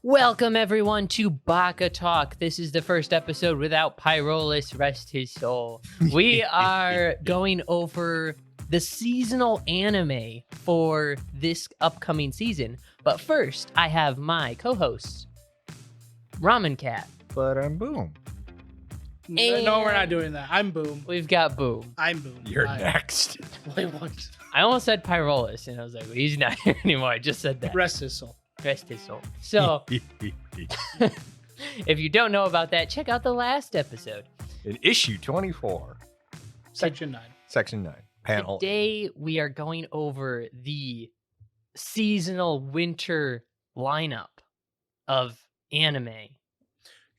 Welcome everyone to Baka-Talk. This is the first episode without Pyrolus, rest his soul. We are going over the seasonal anime for this upcoming season. But first, I have my co-hosts, Ramen Cat. But I'm Boom. No, we're not doing that. I'm Boom. We've got Boom. I'm Boom. You're next. Wait, what? I almost said Pyrolus, and I was like, well, he's not here anymore. I just said that. Rest his soul. Rest his soul. So, if you don't know about that, check out the last episode. In issue 24, Section 9. section 9, panel. Today, we are going over the seasonal winter lineup of anime,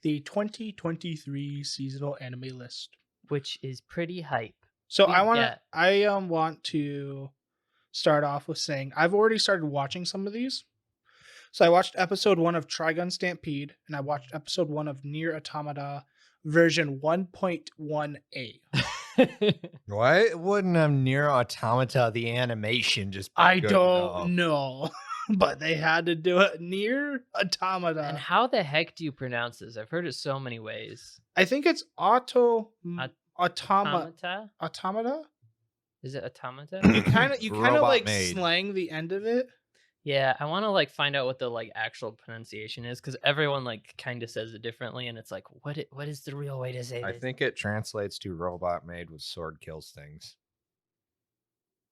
The 2023 seasonal anime list. which is pretty hype. So Yeah. I want to start off with saying I've already started watching some of these. So I watched episode 1 of Trigun Stampede, and I watched episode 1 of Nier Automata version 1.1a. Why wouldn't have Nier Automata, the animation, just be I good don't enough? know, but they had to do it. Nier Automata. And how the heck do you pronounce this? I've heard it so many ways. I think it's Automata? Automata. Is it automata? You kind of Robot like made. slang the end of it. Yeah, I want to like find out what the like actual pronunciation is because everyone like kind of says it differently, and it's like, what is the real way to say I this? think it translates to robot made with sword kills things.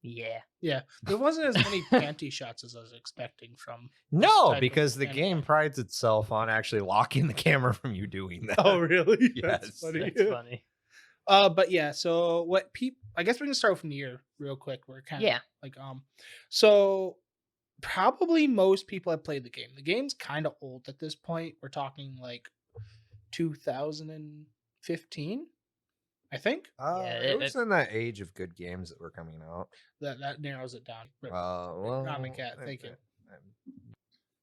Yeah. Yeah, there wasn't as many panty shots as I was expecting from. No, type of because the anime. game prides itself on actually locking the camera from you doing that. Oh, really? Yes, That's funny. That's funny. But yeah. So what people? I guess we can start with Nier real quick. We're kind of Yeah. like So probably most people have played the game. The game's kind of old at this point. We're talking like 2015, I think. Yeah, It was in that age of good games that were coming out. That narrows it down. Well, Ramen Cat, thank you. I'm-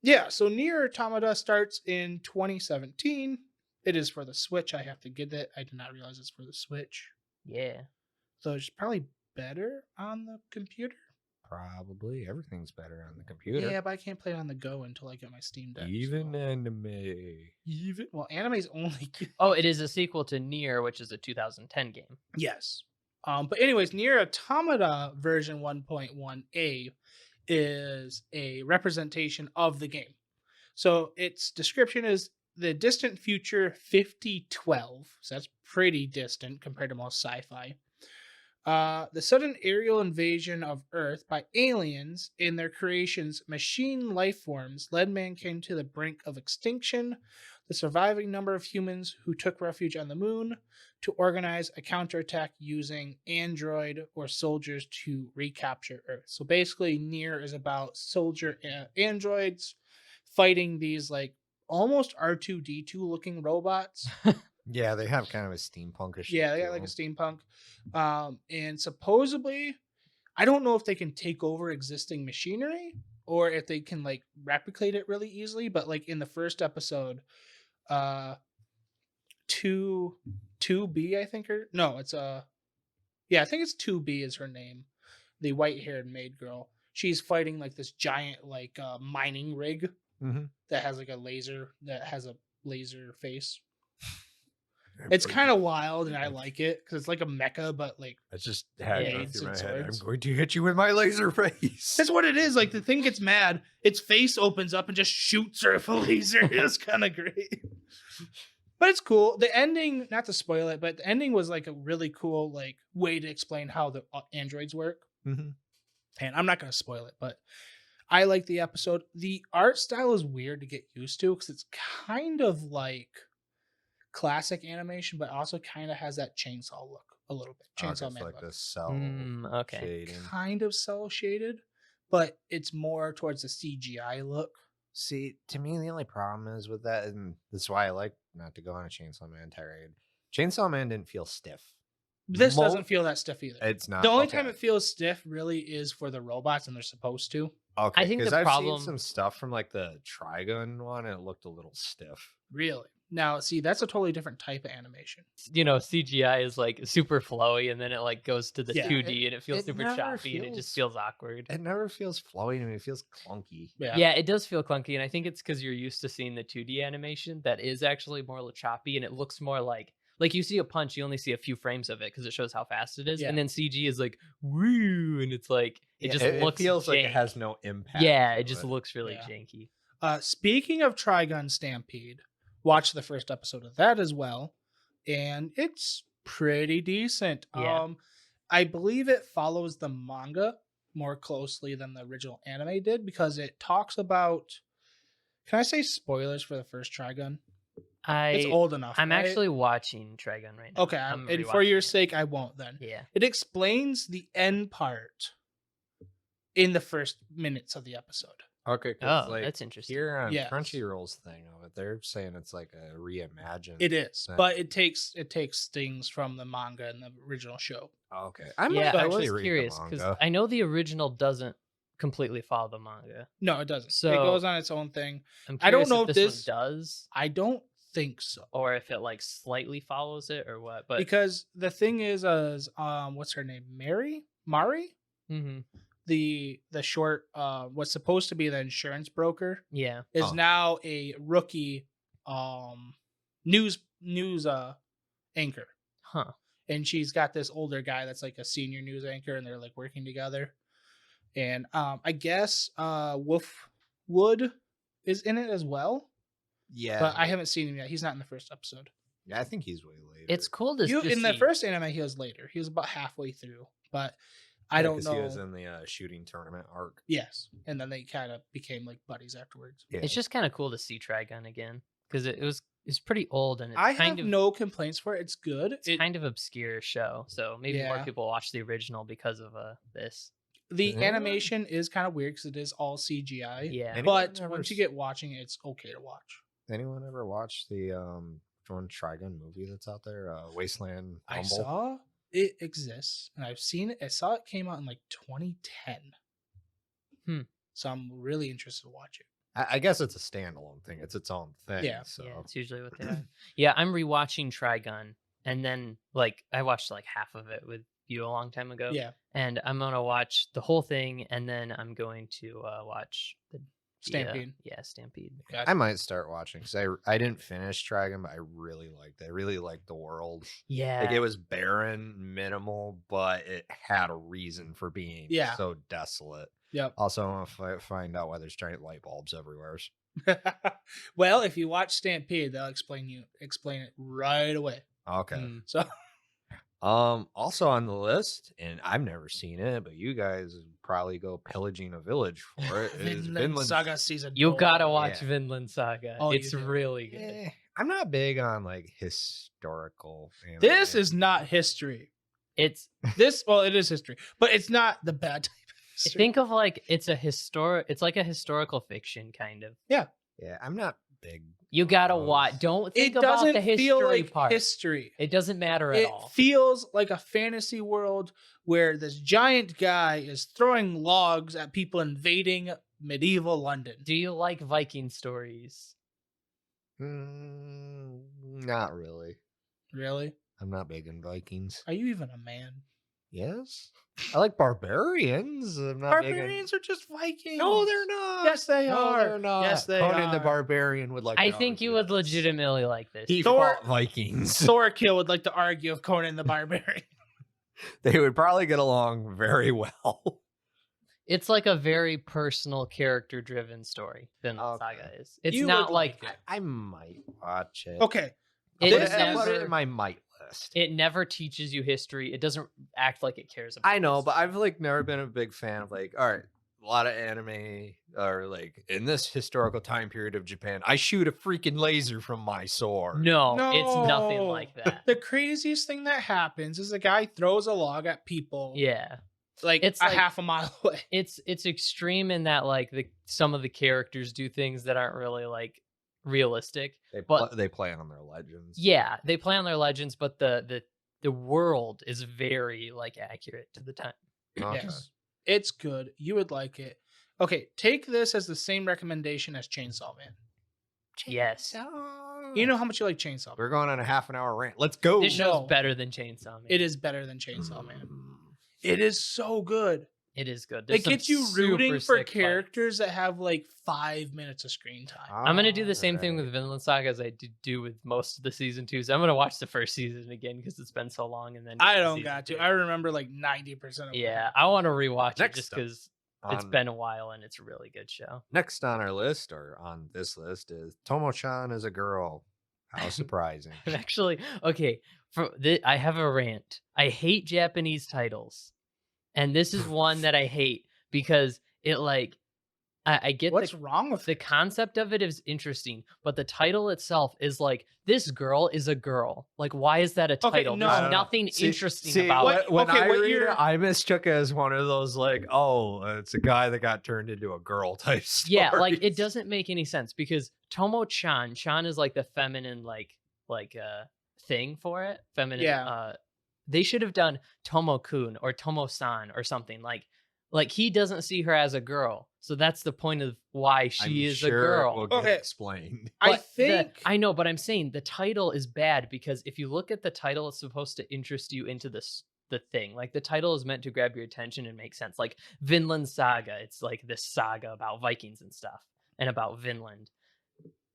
Yeah, so Nier Automata starts in 2017. It is for the Switch. I have to get it. I did not realize it's for the Switch. Yeah. So it's probably better on the computer. Probably everything's better on the computer. Yeah, but I can't play it on the go until I get my Steam Deck. Even so. anime. Anime's only Oh, it is a sequel to Nier, which is a 2010 game. yes. But anyways, Nier Automata version 1.1a is a representation of the game. So its description is the distant future 5012. So that's pretty distant compared to most sci-fi. The sudden aerial invasion of Earth by aliens and their creations, machine life forms, led mankind to the brink of extinction. The surviving number of humans who took refuge on the moon to organize a counterattack using android or soldiers to recapture Earth. So basically, Nier is about soldier androids fighting these like almost R2D2 looking robots. Yeah, they have kind of a steampunkish. Yeah, they got like a steampunk. And supposedly, I don't know if they can take over existing machinery or if they can like replicate it really easily. But like in the first episode, 2B, I think it's I think it's 2B is her name, the white-haired maid girl. She's fighting like this giant like mining rig that has like a laser face. It's kind of wild, and I like it because it's like a mecha, but like I just had Yeah, going it's through my in head. I'm swords. going to hit you with my laser face. that's what it is. Like the thing gets mad, its face opens up and just shoots her with a laser. It's kind of great, but it's cool. The ending, not to spoil it, but the ending was like a really cool like way to explain how the androids work. Mhm. And I'm not going to spoil it, but I like the episode. The art style is weird to get used to because it's kind of like classic animation, but also kind of has that chainsaw look a little bit. Chainsaw it's Man like look. the cell Okay. shading. Kind of cell shaded, but it's more towards the CGI look. See, to me, the only problem is with that, and this is why I like not to go on a Chainsaw Man tirade. Chainsaw Man didn't feel stiff. This Mo- doesn't feel that stiff either. It's not. The only okay. time it feels stiff really is for the robots, and they're supposed to. Okay, I think the 'cause I've problem- seen some stuff from like the Trigun one, and it looked a little stiff. Really, Now, see, that's a totally different type of animation. You know, CGI is like super flowy, and then it like goes to the Yeah. 2D, and it feels it super never choppy, and it just feels awkward. It never feels flowy to me. It feels clunky. Yeah, it does feel clunky, and I think it's because you're used to seeing the 2D animation that is actually more choppy, and it looks more like you see a punch, you only see a few frames of it because it shows how fast it is, Yeah. and then CG is like woo, and it's like it just it looks feels like it jank. has no impact. Yeah, it to just looks really Yeah. janky. Speaking of Trigun Stampede, watch the first episode of that as well, and it's pretty decent. Yeah. I believe it follows the manga more closely than the original anime did because it talks about. Can I say spoilers for the first Trigun? It's old enough. I'm right? actually watching Trigun right now. Okay, I'm and for your rewatching it. sake, I won't then. Yeah. It explains the end part in the first minutes of the episode. Okay, Oh, like, that's interesting. Here on Yes. Crunchyroll's thing of it, they're saying it's like a reimagined. It is, thing. but it takes things from the manga and the original show. Okay, I might Yeah, I actually was read curious the because manga. I know the original doesn't completely follow the manga. No, it doesn't. So- it goes on its own thing. I'm I don't curious know if if this this- one does, I don't think so. or if it like slightly follows it, or what. But Because the thing is, what's her name? Mari? Mhm. The short, what's supposed to be the insurance broker yeah, is Oh. now a rookie, news anchor. huh? And she's got this older guy that's like a senior news anchor, and they're like working together. And I guess Wolfwood is in it as well, Yeah, but I haven't seen him yet. He's not in the first episode. yeah, I think he's way later. It's cool to just In the see- first anime, he was later. He was about halfway through, but I don't 'cause know. He was in the shooting tournament arc. Yes, and then they kind of became like buddies afterwards. Yeah, It's just kind of cool to see Trigun again because it's pretty old and it's I kind have of no complaints for it. It's good. it's kind of obscure show, so maybe more Yeah. people watch the original because of this. The Yeah. animation is kind of weird because it is all CGI. Yeah, Anyone But ever once you s- get watching it, it's okay to watch. Anyone ever watch the one Trigun movie that's out there, Wasteland I Rumble? saw it exists and I've seen it. I saw it came out in like 2010. So I'm really interested to watch it. I guess it's a standalone thing. It's its own thing. Yeah. So yeah, it's usually what they are. Yeah, I'm rewatching Trigun, and then like I watched like half of it with you a long time ago. Yeah. And I'm gonna watch the whole thing, and then I'm going to watch the Stampede. Yeah, Stampede. I might start watching because I didn't finish Trigun, but I really liked it. I really liked the world. Yeah, Like it was barren, minimal, but it had a reason for being Yeah. so desolate. Yep. Also, I want to find out why there's giant light bulbs everywhere. Well, if you watch Stampede, they'll explain it right away. Okay. Mm. So Also on the list, and I've never seen it, but you guys would probably go pillaging a village for it. Is Vinland Saga season. You 4. gotta watch Yeah. Vinland Saga. Oh, you It's do. really good. I'm not big on like historical. Anime. This is not history. It's It is history, but it's not the bad type of history. think of like it's like a historical fiction kind of. yeah. I'm not big. You gotta Oh. watch. Don't think It about doesn't the history feel like part. history. It doesn't matter at It all. feels like a fantasy world where this giant guy is throwing logs at people invading medieval London. Do you like Viking stories? Not really. Really? I'm not big in Vikings. Are you even a man? Yes, I like barbarians. I'm not big in- Barbarians are just Vikings. No, they're not. Yes, they No, are. they're not. Yes, they Conan the are. Barbarian would like. I to think you argue would this. legitimately like this. He Thor- fought Vikings. Thorkill would like to argue of Conan the Barbarian. They would probably get along very well. It's like a very personal, character-driven story. Vinland Okay. Saga is. It's You not would like like it. I might watch it. Okay. it I'll This put it is- in my might list. It never teaches you history. It doesn't act like it cares about. I know, but history. I've like never been a big fan of like, all right, a lot of anime are like in this historical time period of Japan, I shoot a freaking laser from my sword. no, it's nothing No. like that. The craziest thing that happens is a guy throws a log at people Yeah, like It's a like- half a mile away. it's extreme in that like some of the characters do things that aren't really like realistic. But- They play on their legends. Yeah, they play on their legends, but the world is very like accurate to the time. Okay. Yes. It's good. You would like it. Okay, take this as the same recommendation as Chainsaw Man. Yes. You know how much you like Chainsaw Man. We're going on a half an hour rant. Let's go. This show's No. better than Chainsaw Man. It is better than Chainsaw Man. It is so good. It is good. It gets you rooting for sick characters that have like 5 minutes of screen time. I'm gonna do the same thing Alright. with Vinland Saga as I do with most of the season 2s. I'm gonna watch the first season again because it's been so long, and then I get to don't season got to. 2. I remember like 90% of Yeah, I want to rewatch it Next just up because it's On- been a while and it's a really good show. Next on our list, or on this list, is Tomo-chan is a girl. How surprising. I'm actually okay. I have a rant. I hate Japanese titles, and this is one that I hate because it like I get What's wrong with the concept of it is interesting, but the title itself is like, this girl is a girl. Like, why is that a Okay, title? no. There's I don't know. nothing interesting about what- it. When okay, I what read you're- it, I mistook it as one of those like, oh, it's a guy that got turned into a girl type story. Yeah, like it doesn't make any sense because Tomo-chan, chan is like the feminine like thing for it. Feminine. Yeah. They should have done Tomo-kun or Tomo-san or something like he doesn't see her as a girl. So that's the point of why she is a girl. We'll get Okay. explained. I But think I know, but I'm saying the title is bad because if you look at the title, it's supposed to interest you into the thing. Like the title is meant to grab your attention and make sense. Like Vinland Saga, it's like this saga about Vikings and stuff and about Vinland.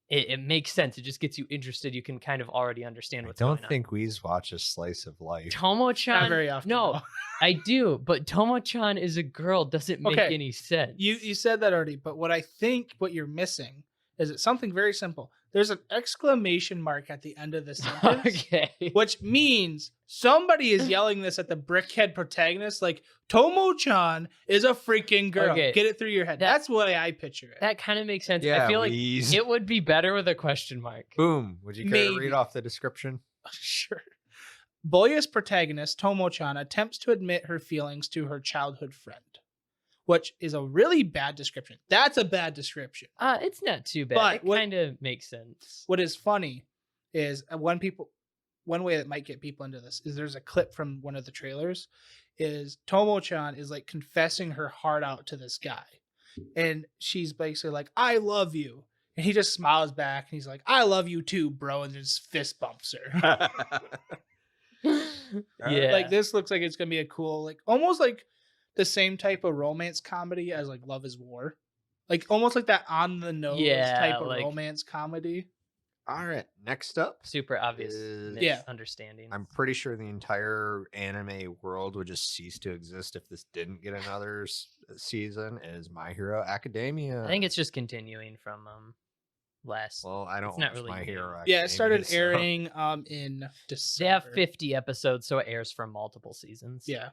It makes sense. It just gets you interested. You can kind of already understand I what's don't going think we watch a slice of life. on. Tomo-chan. not very often. No, no. I do, but Tomo-chan is a girl doesn't make Okay, any sense. You said that already, but what I think what you're missing is it's something very simple. There's an exclamation mark at the end of the sentence, Okay. which means somebody is yelling this at the brickhead protagonist, like Tomo-chan is a freaking girl. Okay, Get it through your head. that- That's the way I picture it. That kind of makes sense. Yeah, I feel like Weeze. it would be better with a question mark. Boom. Would you care to Maybe. read off the description? Sure. Boya's protagonist, Tomo-chan, attempts to admit her feelings to her childhood friend, which is a really bad description. That's a bad description. It's not too bad. But It what- kind of makes sense. What is funny is one way that might get people into this is there's a clip from one of the trailers is Tomo-chan is like confessing her heart out to this guy. And she's basically like, I love you. And he just smiles back and he's like, I love you too, bro. And just fist bumps her. Yeah. Like this looks like it's gonna be a cool, like almost like the same type of romance comedy as like Love is War. Like almost like that on the nose Yeah, type of like- romance comedy. All right. Next up, Super obvious Yeah. misunderstanding. I'm pretty sure the entire anime world would just cease to exist if this didn't get another season. Is My Hero Academia? I think it's just continuing from last. Well, I don't it's not watch really My new. Hero. Yeah, it started Academia, so- airing in They December. have 50 episodes, so it airs for multiple seasons. Yeah.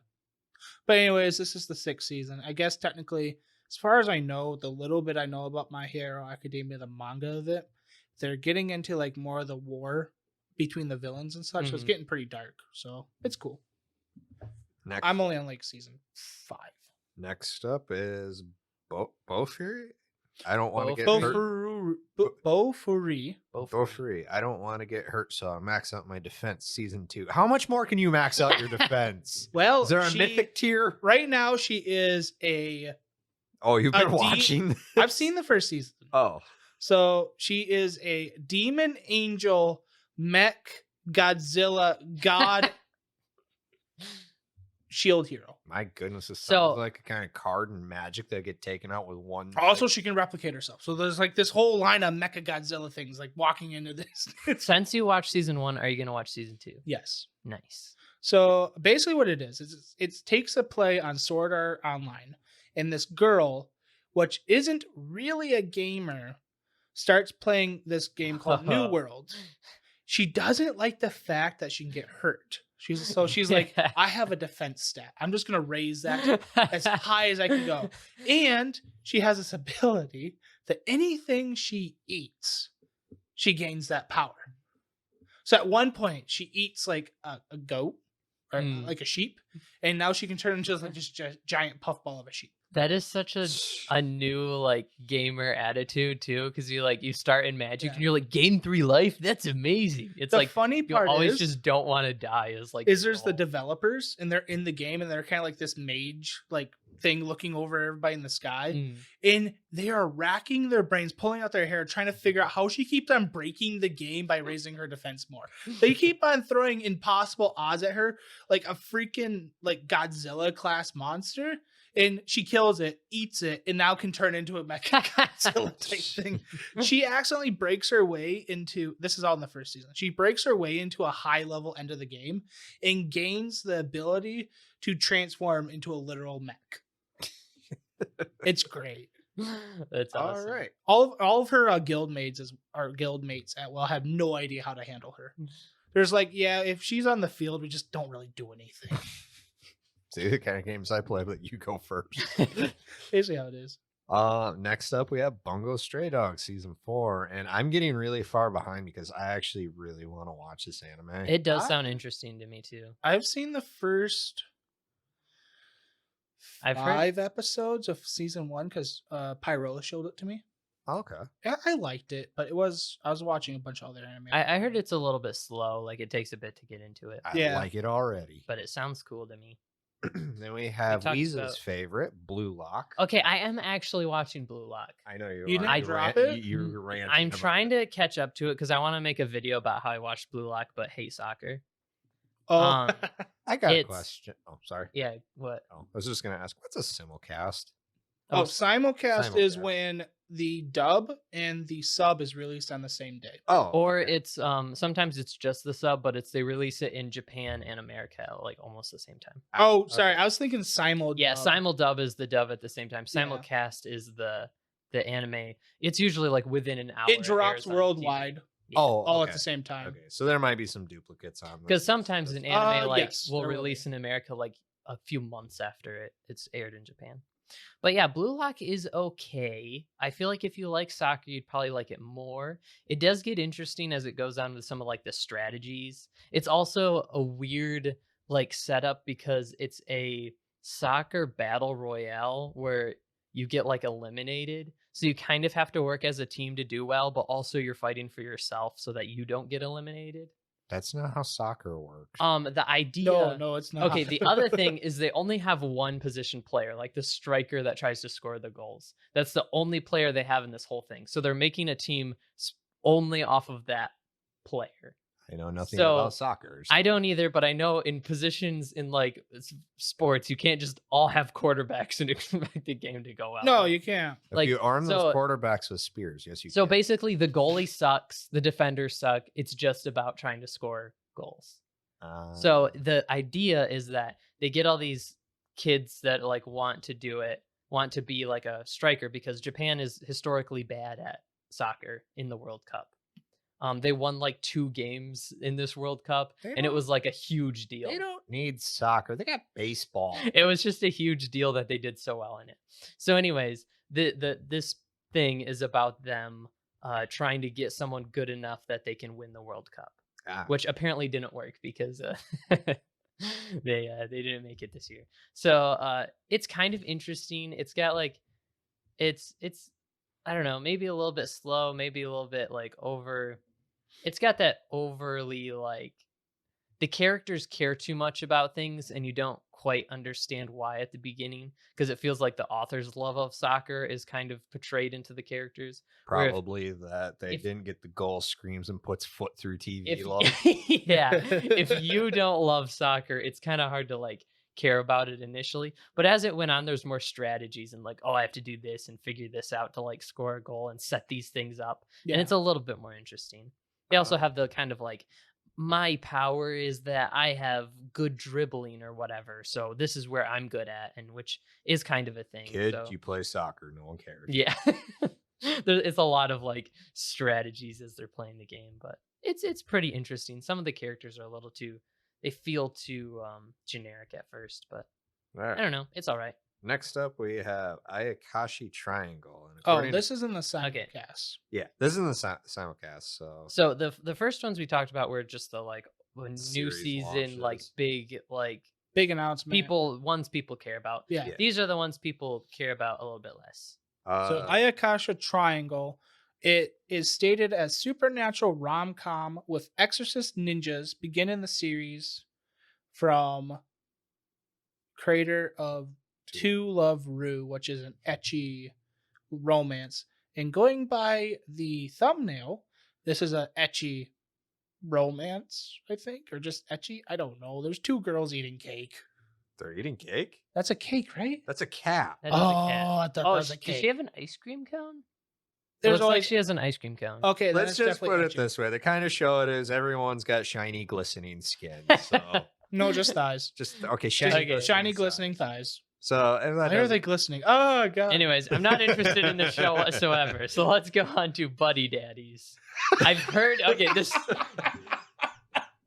But anyways, this is the 6th season. I guess technically, as far as I know, the little bit I know about My Hero Academia, the manga of it, they're getting into like more of the war between the villains and such. So it's Mhm. getting pretty dark. So it's cool. Next, I'm only on like season 5. next up is Bofuri. I don't want to get Bofuri. hurt. Bofuri. Bofuri. I don't want to get hurt, so I max out my defense. Season 2. How much more can you max out your defense? Well, Is there a she- mythic tier? Right now, she is a. Oh, you've a been D- watching. I've seen the first season. Oh, So she is a demon angel mech Godzilla god shield hero. my goodness! This So- sounds like a kind of card and magic that get taken out with one. Also, like- she can replicate herself. So there's like this whole line of mecha Godzilla things like walking into this. Since you watched season 1, are you going to watch season 2? Yes. Nice. So basically, what it is it takes a play on Sword Art Online, and this girl, which isn't really a gamer, starts playing this game called New World. She doesn't like the fact that she can get hurt. She's like, I have a defense stat. I'm just gonna raise that as high as I can go. And she has this ability that anything she eats, she gains that power. So at one point, she eats like a goat or like a sheep, and now she can turn into like just a giant puffball of a sheep. That is such a new like gamer attitude too, because you start in Magic Yeah. and you're like gain 3 life. That's amazing. It's The like funny you part always is just don't want to die. Is like there's the goal. developers, and they're in the game, and they're kind of like this mage like thing looking over everybody in the sky. Mm. And they are racking their brains, pulling out their hair, trying to figure out how she keeps on breaking the game by raising her defense more. They keep on throwing impossible odds at her, like a freaking like Godzilla class monster, and she kills it, eats it, and now can turn into a mecha Godzilla type thing. She accidentally breaks her way into, this is all in the first season, she breaks her way into a high level end of the game and gains the ability to transform into a literal mech. It's great. That's awesome. All right. All of her guild mates have no idea how to handle her. There's like, yeah, if she's on the field, we just don't really do anything. See the kind of games I play, but you go first. Basically how it is. Next up we have Bungo Stray Dogs season 4, and I'm getting really far behind because I actually really want to watch this anime. It does sound interesting to me too. I've seen the first I've heard- 5 episodes of season 1 because Pyrola showed it to me. Okay. Yeah, I liked it, but I was watching a bunch of other anime. I heard it's a little bit slow, like it takes a bit to get into it, I Yeah. like it already. but it sounds cool to me. Then we have talked Weeza's about- favorite, Blue Lock. Okay, I am actually watching Blue Lock. I know you. You are. didn't drop it? You're ranting. I'm about trying it. to catch up to it because I want to make a video about how I watched Blue Lock but hate soccer. Oh, I got a it's- question. Oh, sorry. Yeah, what? Oh, I was just gonna ask, what's a simulcast? oh, simulcast is simulcast. when the dub and the sub is released on the same day. Oh, Or okay. it's sometimes it's just the sub, but they release it in Japan and America like almost the same time. Oh, sorry, okay. I was thinking simul. Yeah, dub. simul dub is the dub at the same time. Yeah. Simulcast is the anime. It's usually like within an hour. It drops worldwide Oh, all at okay. the same time. Okay, so there might be some duplicates on Because sometimes an anime like yes, will there will release be. in America like a few months after it's aired in Japan. But yeah, Blue Lock is okay. I feel like if you like soccer, you'd probably like it more. It does get interesting as it goes on with some of like the strategies. It's also a weird like setup because it's a soccer battle royale where you get like eliminated. So you kind of have to work as a team to do well, but also you're fighting for yourself so that you don't get eliminated. That's not how soccer works. The idea No, it's not. Okay, the other thing is they only have one position player, like the striker that tries to score the goals. That's the only player they have in this whole thing. So they're making a team only off of that player. I know nothing so, about soccer. I don't either, but I know in positions in like sports, you can't just all have quarterbacks and expect the game to go well. No, you can't. If like, you arm those so- quarterbacks with spears, yes, you So can. basically, the goalie sucks, the defenders suck. It's just about trying to score goals. So the idea is that they get all these kids that like want to do it, want to be like a striker because Japan is historically bad at soccer in the World Cup. They won like 2 games in this World Cup, They and it don't- was like a huge deal. they don't need soccer. They got baseball. It was just a huge deal that they did so well in it. So, anyways, this thing is about them trying to get someone good enough that they can win the World Cup, which apparently didn't work because they didn't make it this year. So it's kind of interesting. It's got like it's I don't know, maybe a little bit slow, maybe a little bit like over. It's got that overly like the characters care too much about things and you don't quite understand why at the beginning because it feels like the author's love of soccer is kind of portrayed into the characters. Where if- Probably that they if- didn't get the goal, screams and puts foot through TV. if love. yeah, if you don't love soccer, it's kind of hard to like care about it initially. But as it went on, there's more strategies and like, oh, I have to do this and figure this out to like score a goal and set these things up. Yeah. And it's a little bit more interesting. They also have the kind of like, my power is that I have good dribbling or whatever. So this is where I'm good at, and which is kind of a thing. Kid, so. you play soccer. No one cares. Yeah. It's a lot of like strategies as they're playing the game, but it's pretty interesting. Some of the characters are a little too they feel too generic at first, but All right. I don't know. It's all right. Next up, we have Ayakashi Triangle. And Oh, according to- this is in the simulcast. Okay. yeah, this is in the simulcast. So So the first ones we talked about were just the like when new Series season, like launches. big like Big announcement. ones people care about. Yeah. Yeah. These are the ones people care about a little bit less. So Ayakasha Triangle, it is stated as supernatural rom-com with exorcist ninjas beginning the series from creator of To Love Ru, which is an ecchi romance. And going by the thumbnail, this is a ecchi romance, I think, or just ecchi. I don't know. There's two girls eating cake. They're eating cake? That's a cake, right? That's a cat. That is a cat. I thought that was a Does cake. she have an ice cream cone? It There's looks only like she has an ice cream cone. okay. Then Let's it's just definitely put it ecchi. this way. The kind of show it is, everyone's got shiny, glistening skin. So No, just thighs. just, okay, Just shiny, Okay. shiny, thighs. glistening thighs. So, and that Why are doesn't- they glistening? Oh god. Anyways, I'm not interested in the show whatsoever. So let's go on to Buddy Daddies. I've heard. Okay, this.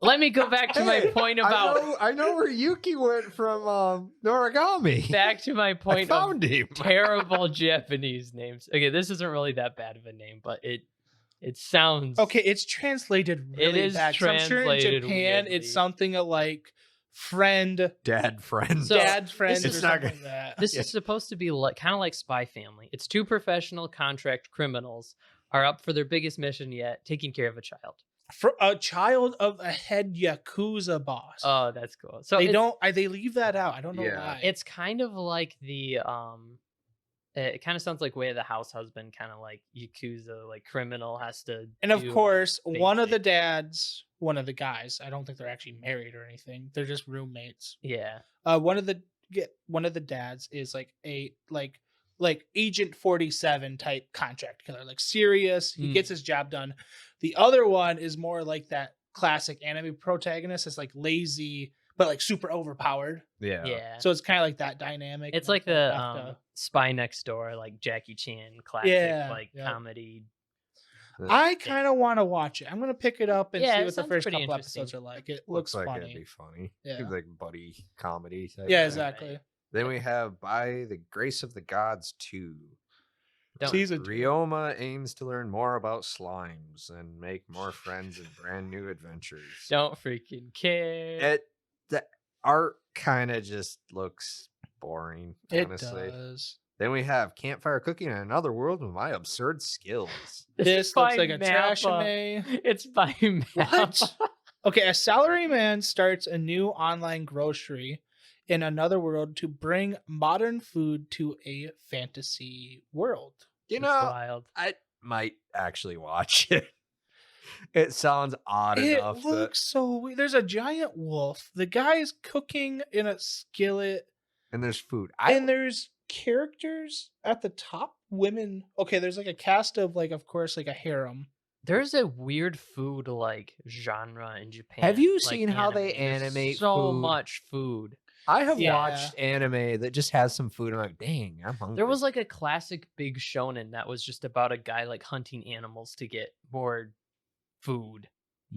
Let me go back to my Hey, point about. I know where Yuki went from Noragami. Back to my I point of found him. terrible Japanese names. Okay, this isn't really that bad of a name, but it sounds Okay, it's translated really is bad. 'cause I'm sure in translated Japan weirdly. it's something like friend, Dad friends. So, dad friend, or it's not something like that. This is supposed to be like kind of like Spy Family. It's two professional contract criminals are up for their biggest mission yet, taking care of a child. For a child of a head yakuza boss. Oh, that's cool. So they it's, don't. They leave that out. I don't know Yeah. why. It's kind of like the it kind of sounds like Way of the House Husband, kind of like Yakuza, like criminal has to. And of do course, one of the basic- dads, one of the guys. I don't think they're actually married or anything. They're just roommates. Yeah. One of the dads is like a like Agent 47 type contract killer, like serious. He Mm. gets his job done. The other one is more like that classic anime protagonist. It's like lazy but like super overpowered. Yeah. Yeah. So it's kind of like that dynamic. It's and like you the have to- Spy Next Door, like Jackie Chan classic, Yeah, like yeah. comedy. I kind of want to watch it. I'm gonna pick it up and Yeah, see it what the sounds first pretty couple interesting. episodes are like. It Looks looks like funny. it'd be funny. Yeah. Seems like buddy comedy type Yeah, thing. exactly. Then we have By the Grace of the Gods 2. Don't- Season 2. Ryoma aims to learn more about slimes and make more friends and brand new adventures. Don't freaking care. The art kind of just looks boring, It honestly. does. Then we have Campfire Cooking in Another World with My Absurd Skills. This is looks by like a trash Mappa. anime. It's by Mappa. Okay, a salaryman starts a new online grocery in another world to bring modern food to a fantasy world. You It's know, wild. I might actually watch it. It sounds odd It enough. looks so weird. There's a giant wolf. The guy is cooking in a skillet, And there's food. and there's characters at the top. Women. Okay, there's like a cast of like, of course, like a harem. There's a weird food like genre in Japan. Have you like seen how they There's animate so food? much food? I have Yeah. watched anime that just has some food. I'm like, dang, I'm hungry. There was like a classic big shonen that was just about a guy like hunting animals to get more food.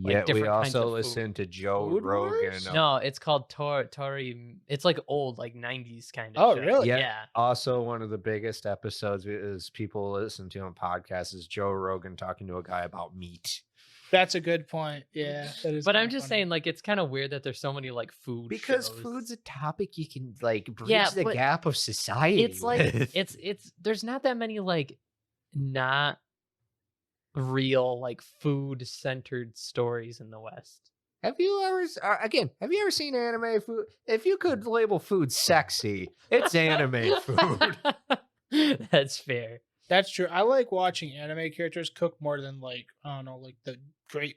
like, yeah. We different kinds also of food. listened to Joe Food Rogan. Wars? No, it's called Tori. It's like old, like 90s kind of. Oh, show. really? Yeah. Yeah. Also, one of the biggest episodes is people listen to on podcasts is Joe Rogan talking to a guy about meat. That's a good point. Yeah, that is. But I'm kinda just funny. saying, like, it's kind of weird that there's so many like food Because shows. food's a topic you can like bridge Yeah, the but gap of society. It's like with. it's there's not that many like not real like food centered stories in the West. Have you ever have you ever seen anime food? If you could label food sexy, it's anime food. That's fair. That's true. I like watching anime characters cook more than like I don't know, like the Great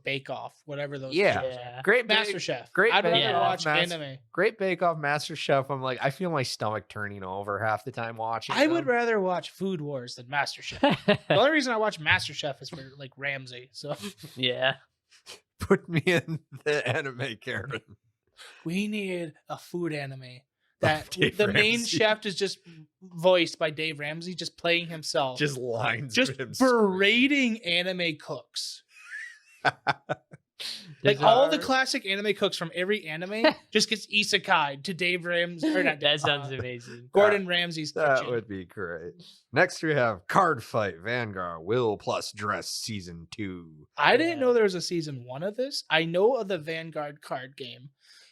Bake Off, whatever those. Yeah. shows are. Yeah. Great Master Bake- Chef. Great I'd rather Bake Off, watch Mas- anime. Great Bake Off, Master Chef. I'm like, I feel my stomach turning over half the time watching. I would them. rather watch Food Wars than Master Chef. The only reason I watch Master Chef is for like Ramsay. So Yeah. put me in the anime, Karen. we need a food anime that Dave the main Ramsey. chef is just voiced by Dave Ramsey, just playing himself, Just lines. just of him berating anime cooks. Like There's all a- the classic anime cooks from every anime just gets isekai'd to Dave Ramsey or not. that sounds amazing. Gordon Ramsay's That kitchen. would be great. Next, we have Card Fight Vanguard Will Plus Dress Season 2. I didn't Yeah. know there was a season 1 of this. I know of the Vanguard card game.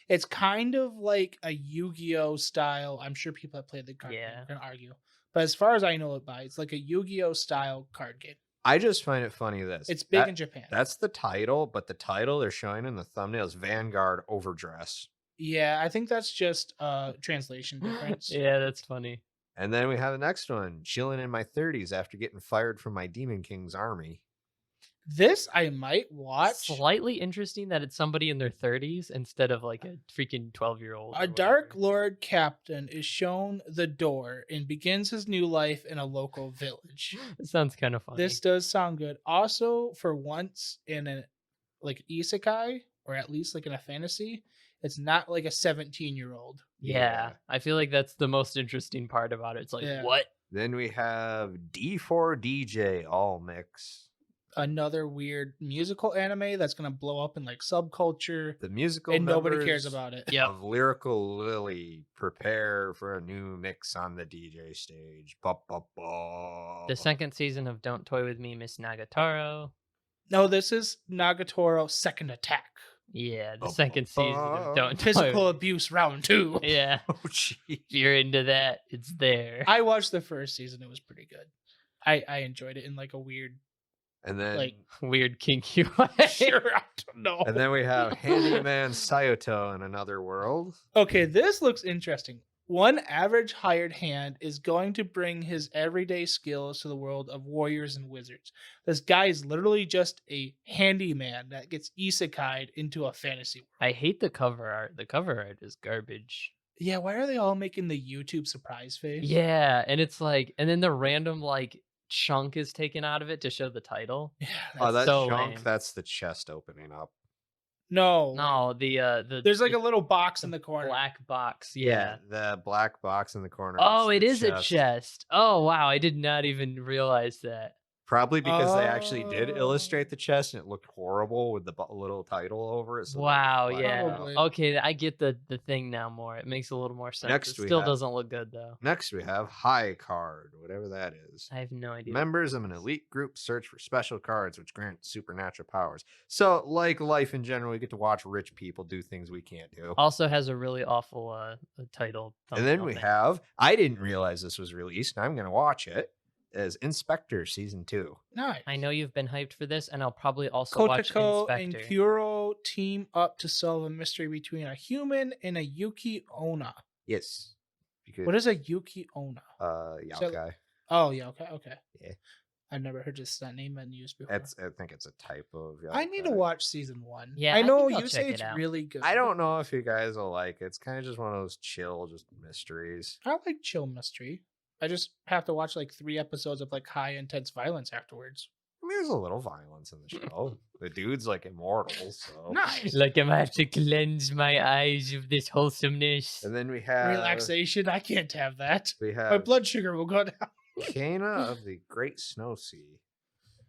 It's kind of like a Yu-Gi-Oh style. I'm sure people that played the card game Yeah. are gonna argue. But as far as I know it by, it's like a Yu-Gi-Oh style card game. I just find it funny this. It's big in that, Japan. That's the title, but the title they're showing in the thumbnail is Vanguard Overdress. Yeah, I think that's just translation difference. Yeah, that's funny. And then we have the next one, chilling in my 30s after getting fired from my Demon King's army. This I might watch. Slightly interesting that it's somebody in their 30s instead of like a freaking 12-year-old. A Dark Lord captain is shown the door and begins his new life in a local village. It sounds kind of funny. This does sound good. Also, for once in a like isekai, or at least like in a fantasy, it's not like a 17-year-old. Yeah, I feel like that's the most interesting part about it. It's like, Yeah. what? Then we have D4DJ All Mix. Another weird musical anime that's gonna blow up in like subculture, The musical and nobody cares members about it. Yep. of Lyrical Lily prepare for a new mix on the DJ stage. Ba, ba, ba. The second season of Don't Toy With Me, Miss Nagatoro. No, this is Nagatoro Second Attack. Yeah, the Ba, second ba, season ba. of Don't Toy Physical With abuse round 2. Me. Yeah, Oh, jeez. if you're into that, it's there. I watched the first season. It was pretty good. I enjoyed it in like a weird, And then, like, Weird kinky way. sure, I don't know. and then we have Handyman Sayoto in Another World. Okay, this looks interesting. One average hired hand is going to bring his everyday skills to the world of warriors and wizards. This guy is literally just a handyman that gets isekai'd into a fantasy world. I hate the cover art. The cover art is garbage. Yeah, why are they all making the YouTube surprise face? Yeah, and it's like, and then the random like chunk is taken out of it to show the title. Yeah, Oh, that's- that so chunk, lame. that's the chest opening up. no. No, the There's like the a little box in the corner. black box. Yeah. The black box in the corner. Oh, is it the is a chest. Oh wow, I did not even realize that. Probably because they actually did Oh. illustrate the chest and it looked horrible with the little title over it. So they Wow, blacked it yeah. out. Probably. Okay, I get the thing now more. It makes a little more sense. Next it we still have- doesn't look good though. Next, we have High Card, whatever that is. I have no idea. Members of an elite group search for special cards which grant supernatural powers. So, like life in general, we get to watch rich people do things we can't do. Also has a really awful title. And then thumbnail we thing. have, I didn't realize this was released, and I'm going to watch it, as Inspector Season 2. Nice. I know you've been hyped for this, and I'll probably also watch Kotoko and Inspector. Kuro team up to solve a mystery between a human and a Yuki Onna. Yes. Because, What is a Yuki Onna? So- Yaokai. Oh, yeah, okay. Yeah. I've never heard that name been used before. I think it's a type of Yaokai. I need to watch season 1. Yeah, I I know think I'll you check say it it's out. really good. I don't know if you guys will like it. It's kind of just one of those chill, just mysteries. I like chill mystery. I just have to watch like 3 episodes of like high intense violence afterwards. I mean, there's a little violence in the show. The dude's like immortal, so. Nice. Like I'm gonna have to cleanse my eyes of this wholesomeness. And then we have Relaxation. I can't have that. We My have blood sugar will go down. Kana of the Great Snow Sea.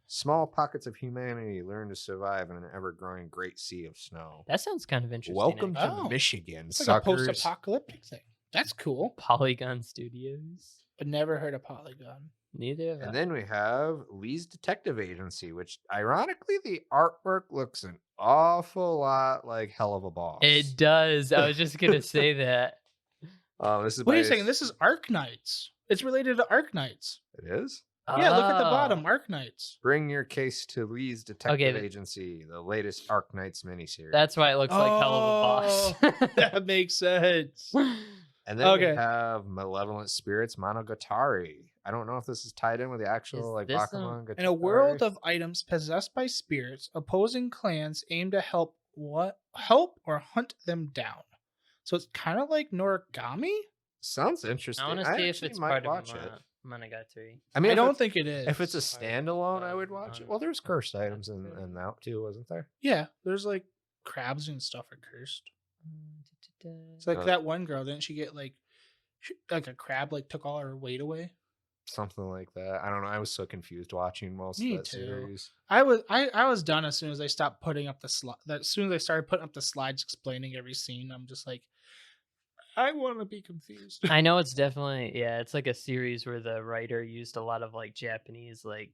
Small pockets of humanity learn to survive in an ever-growing great sea of snow. That sounds kind of interesting. Welcome to Oh. Michigan, It's like a suckers. post-apocalyptic thing. That's cool. Polygon Studios. But never heard of Polygon. Neither of And us. then we have Lee's Detective Agency, which ironically the artwork looks an awful lot like Hell of a Boss. It does. I was just gonna say that. This is Wait by a second. This is Arc Knights. It's related to Arc Knights. It is. Yeah, look at the Oh. bottom. Arc Knights. Bring your case to Lee's Detective Okay, th- Agency, the latest Arc Knights miniseries. That's why it looks like Hell of a Boss. That makes sense. And then we Okay. have Malevolent Spirits Monogatari. I don't know if this is tied in with the actual Is like this Bakuman. In a world of items possessed by spirits, opposing clans aim to help or hunt them down. So it's kind of like Noragami. Sounds interesting. I want to see if actually it's might part watch of it. Monogatari. I mean, I if don't it's- think it is. if it's a part standalone, I of would watch it. Well, there's cursed items in that too, wasn't there? Yeah, there's like crabs and stuff are cursed. It's like Uh, that one girl. Didn't she get like a crab like took all her weight away? Something like that. I don't know. I was so confused watching most Me of that too. series. I was done as soon as I stopped putting up the slide. As soon as I started putting up the slides explaining every scene, I'm just like, I want to be confused. I know it's definitely it's like a series where the writer used a lot of like Japanese like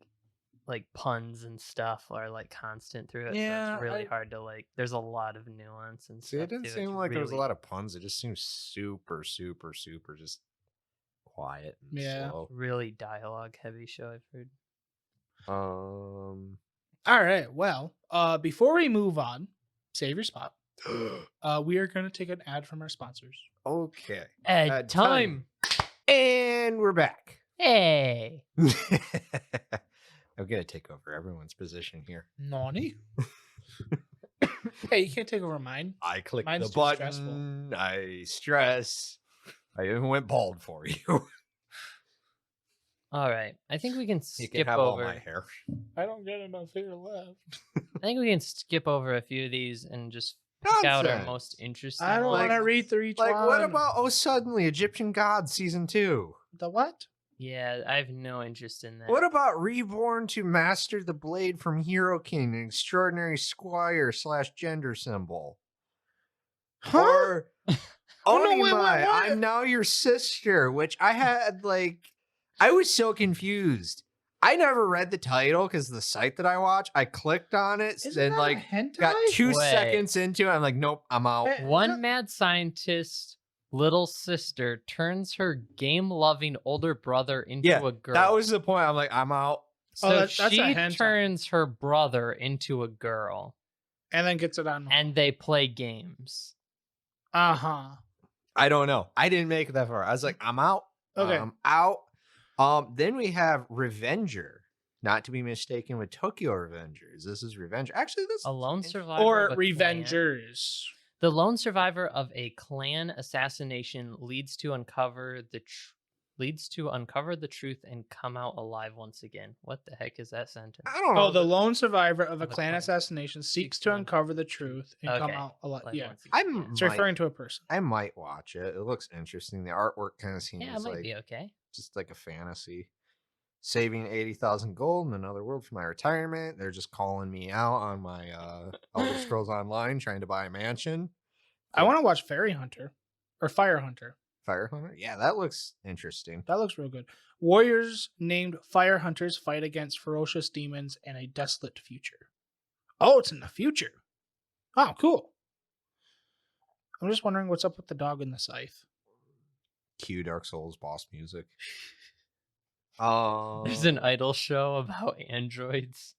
puns and stuff are like constant through it. So Yeah, it's really I- hard to like. There's a lot of nuance and See, stuff. it didn't too. seem It's like there was a really- lot of puns. It just seemed super, super, super just quiet and Yeah. slow. really dialogue heavy show. I've heard. All right. Well, before we move on, save your spot. We are going to take an ad from our sponsors. Okay. Ad time. And we're back. Hey. I'm going to take over everyone's position here. Nani? Hey, you can't take over mine. I clicked Mine's the too button. stressful. I stress. I even went bald for you. All right. I think we can You skip can have all over. my hair. I don't get enough hair left. I think we can skip over a few of these and just pick out our Nonsense. most interesting I don't want to ones. read through each Like, one. what about Oh Suddenly Egyptian Gods Season 2? The what? Yeah, I have no interest in that. What about Reborn to Master the Blade from Hero King, an extraordinary squire / gender symbol? Huh? Or Oh, no, wait, Onimai, what? I'm now your sister, which I had I was so confused. I never read the title because the site that I watch, I clicked on it Isn't and that a hentai? got 2 Wait. seconds into it. I'm like, nope, I'm out. Eh, One mad scientist little sister turns her game-loving older brother into Yeah, a girl. that was the point. I'm like, I'm out. so that's a she hentai. turns her brother into a girl, And then gets it on. and they play games. Uh-huh. I don't know. I didn't make it that far. I was like, I'm out. Okay. I'm out. Then we have Revenger, not to be mistaken with Tokyo Revengers. This is Revenger. Actually, this A lone survivor Or of a clan. Revengers. The lone survivor of a clan assassination leads to uncover the truth and come out alive once again. What the heck is that sentence? I don't know. Oh, the lone survivor of a Of a clan clan. assassination seeks to uncover the truth and come Okay. out alive. Alive Yeah. once again. I'm It's referring to a person. I might watch it. It looks interesting. The artwork kind of seems Yeah, it might like be okay. just like a fantasy. Saving 80,000 gold in another world for my retirement. They're just calling me out on my Elder Scrolls Online trying to buy a mansion. I want to watch Fairy Hunter or Fire Hunter. Fire Hunter? Yeah, that looks interesting. That looks real good. Warriors named Fire Hunters fight against ferocious demons in a desolate future. Oh, it's in the future. Oh, cool. I'm just wondering what's up with the dog and the scythe. Cue Dark Souls boss music. There's an idol show about androids.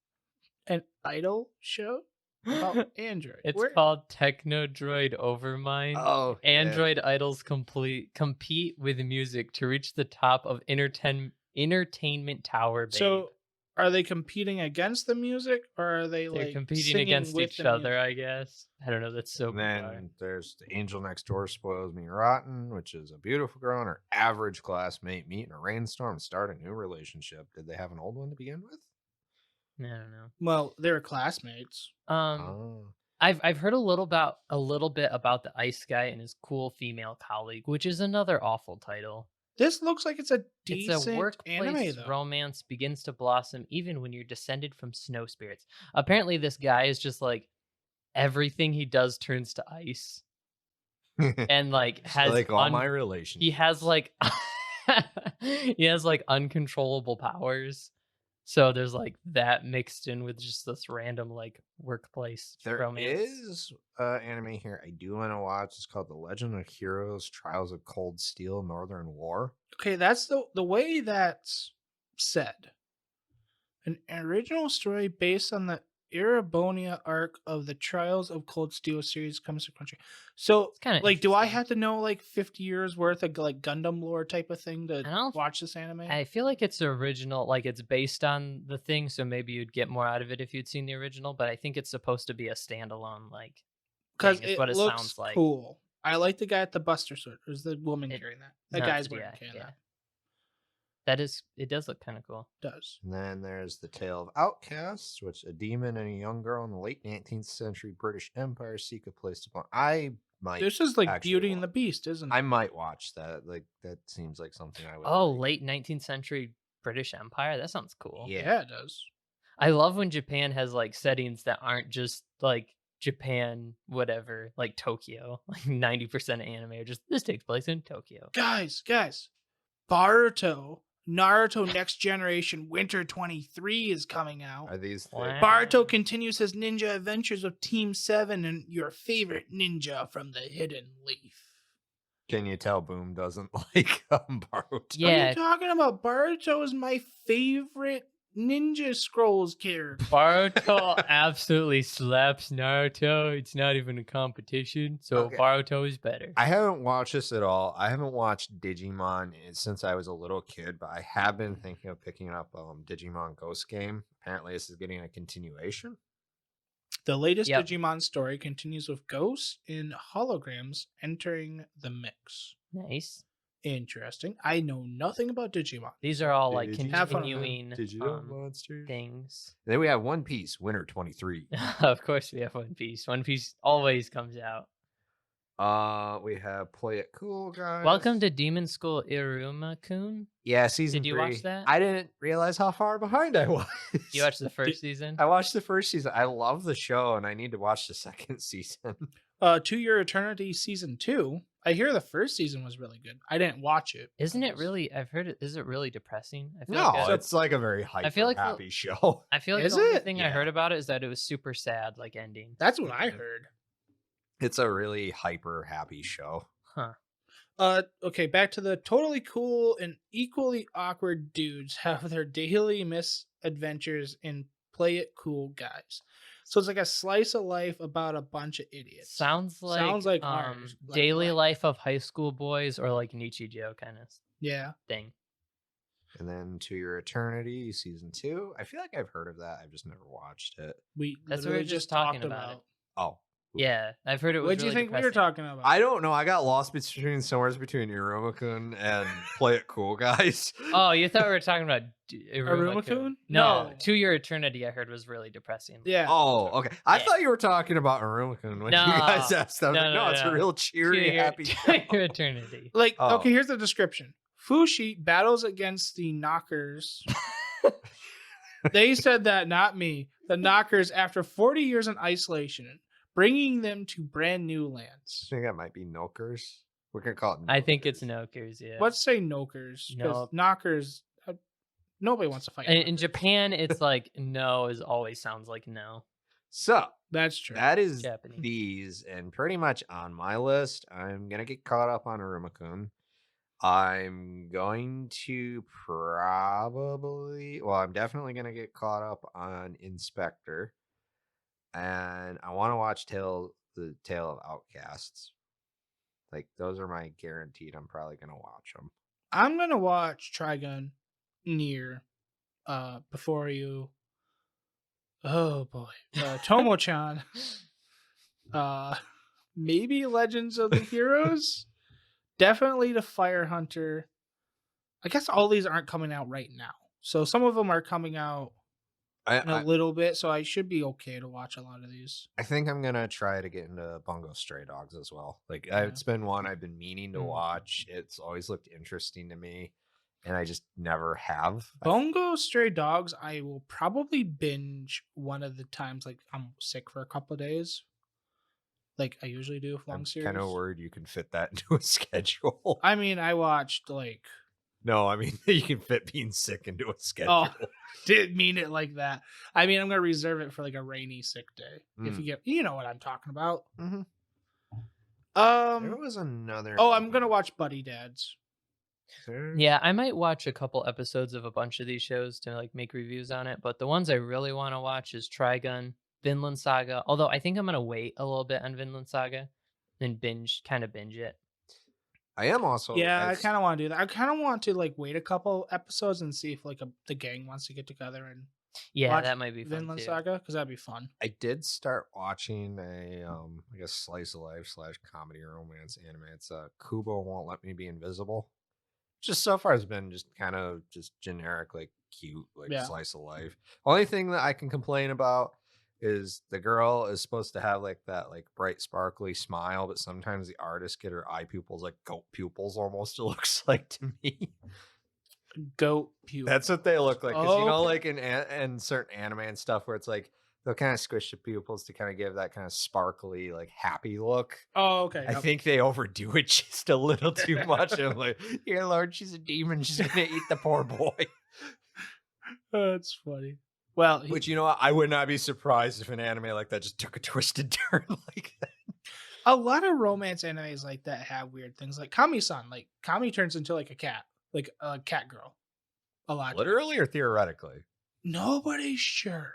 An idol show about Android. It's Where- called Techno Droid Overmind. Oh, yeah. Android idols compete with music to reach the top of entertainment tower. Babe. So, are they competing against the music, or are they they're like competing singing against with each the other, music? I guess. I don't know. That's so And bizarre. then there's the Angel Next Door Spoils Me Rotten, which is a beautiful girl and her average classmate meet in a rainstorm and start a new relationship. Did they have an old one to begin with? I don't know. Well, they were classmates. Oh. I've heard a little bit about the ice guy and his cool female colleague, which is another awful title. This looks like it's a decent It's a workplace anime, though. romance begins to blossom even when you're descended from snow spirits. Apparently, this guy is just like everything he does turns to ice, and like has like all my relationships. he has like he has like uncontrollable powers. So there's like that mixed in with just this random like workplace There romance. is anime here I do want to watch. It's called The Legend of Heroes: Trials of Cold Steel Northern War. Okay, that's the way that's said. An original story based on the Erebonia arc of the Trials of Cold Steel series comes to country. So, It's kinda like, do I interesting. have to know like 50 years worth of like Gundam lore type of thing to I don't- watch this anime? I feel like it's original, like it's based on the thing, so maybe you'd get more out of it if you'd seen the original. But I think it's supposed to be a standalone, like Because thing, is it what it looks sounds like. cool. I like the guy at the Buster Sword. Or is the woman It- carrying that? The no, guy's it's- wearing yeah, carrying yeah. that. It does look kind of cool. Does. And then there's The Tale of Outcasts, which a demon and a young girl in the late 19th century British Empire seek a place to belong. I might This is like actually Beauty and the watch- Beast, isn't it? I might watch that. Like that seems like something I would. Oh, like. late 19th century British Empire. That sounds cool. Yeah. Yeah, it does. I love when Japan has like settings that aren't just like Japan, whatever, like Tokyo. Like 90% of anime are just this takes place in Tokyo. Guys, Naruto Next Generation Winter 23 is coming out. Are these Wow. things? Baruto continues his ninja adventures with Team 7 and your favorite ninja from the Hidden Leaf. Can you tell Boom doesn't like Baruto? What are Yeah, you talking about? Baruto is my favorite Ninja Scrolls character. Boruto absolutely slaps Naruto. It's not even a competition, so Okay. Boruto is better. I haven't watched this at all. I haven't watched Digimon since I was a little kid, but I have been thinking of picking up Digimon Ghost Game. Apparently, this is getting a continuation. The latest Yep. Digimon story continues with ghosts and holograms entering the mix. Nice. Interesting. I know nothing about Digimon. These are all like Digimon. Have fun. continuing Digital monsters. things. Then we have One Piece, Winter 23. Of course, we have One Piece. One Piece always comes out. We have Play It Cool, guys. Welcome to Demon School Iruma-kun. Yeah, season Did you 3. watch that? I didn't realize how far behind I was. You watched the first season? I watched the first season. I love the show, and I need to watch the second season. To Your Eternity season 2. I hear the first season was really good. I didn't watch it. Isn't it really? I've heard it. Is it really depressing? I feel No, like it's like a very hyper feel like the- happy show. I feel like Is the only it? thing I Yeah. heard about it is that it was super sad, like ending. That's what I heard. It's a really hyper happy show. Huh. Okay, back to the totally cool and equally awkward dudes have their daily misadventures in Play It Cool, guys. So it's like a slice of life about a bunch of idiots. Sounds like ours, like daily mine. life of high school boys or like Nichijou kind of Yeah. thing. And then To Your Eternity, season 2. I feel like I've heard of that. I've just never watched it. We That's what we literally were just talking talked about it. Oh. Yeah. Yeah, I've heard it was. What do you really think we were depressing. talking about? I don't know. I got lost between somewhere between Iruma-kun and Play It Cool, guys. Oh, you thought we were talking about Iruma-kun? No, No. To Your Eternity. I heard was really depressing. Yeah. Oh, okay. I Yeah. thought you were talking about Iruma-kun when No. you guys asked. I was No, like, no, no, it's no. a real To cheery, Your, happy To show. Your Eternity. Like, Oh. okay, here's the description. Fushi battles against the Knockers. They said that, not me. The Knockers, after 40 years in isolation, bringing them to brand new I lands. think that might be Nokers. We can call it I think it's Nokers. Nokers. Yeah. Let's say Nokers. Because Nope. Knockers, nobody wants to fight. In Japan, it's like no is always sounds like no. So That's true. that is Japanese. these, and pretty much on my list. I'm gonna get caught up on Iruma-kun. I'm going to I'm definitely gonna get caught up on Inspector, and I want to watch the Tale of Outcasts. Like those are my guaranteed. I'm probably gonna watch them. I'm going to watch Trigun Near before you. Oh, boy. Tomo-chan. Maybe Legends of the Heroes. Definitely the Fire Hunter. I guess all these aren't coming out right now. So some of them are coming out in a I little bit. So I should be okay to watch a lot of these. I think I'm gonna try to get into Bungo Stray Dogs as well. Like Yeah. it's been one I've been meaning to Mm. watch. It's always looked interesting to me, and I just never have. Bungo Stray Dogs, I will probably binge one of the times like I'm sick for a couple of days. Like I usually do with long I'm series. kind of worried you can fit that into a schedule. I mean, I watched like No, I mean you can fit being sick into a schedule. oh, didn't mean it like that. I mean, I'm gonna reserve it for like a rainy sick day. If you know what I'm talking about. Mhm. There Um. was another. Oh, I'm gonna watch Buddy Dads. Yeah, I might watch a couple episodes of a bunch of these shows to like make reviews on it. But the ones I really want to watch is Trigun, Vinland Saga. Although I think I'm gonna wait a little bit on Vinland Saga and binge it. I am also. Yeah, I kind of want to do that. I kind of want to like wait a couple episodes and see if like the gang wants to get together and Yeah, watch that might be fun Vinland too. Saga because that'd be fun. I did start watching a I guess slice of life / comedy romance anime. It's Kubo Won't Let Me Be Invisible. Just so far has been just kind of just generic, like cute, like Yeah. slice of life. Only thing that I can complain about is the girl is supposed to have like that like bright sparkly smile, but sometimes the artists get her eye pupils like goat pupils almost, it looks like to me. Goat puke. That's what they look like. 'Cause, you know, Okay. like in certain anime and stuff where it's like they'll kind of squish the pupils to kind of give that kind of sparkly, like happy look. Oh, okay. I think they overdo it just a little too much. I'm like, dear Lord, she's a demon. She's gonna eat the poor boy. That's funny. Well, Which, you know what? I would not be surprised if an anime like that just took a twisted turn like that. a lot of romance animes like that have weird things. Like Kami-san, like Kami turns into like a cat girl. A lot. Literally or theoretically? Nobody's sure.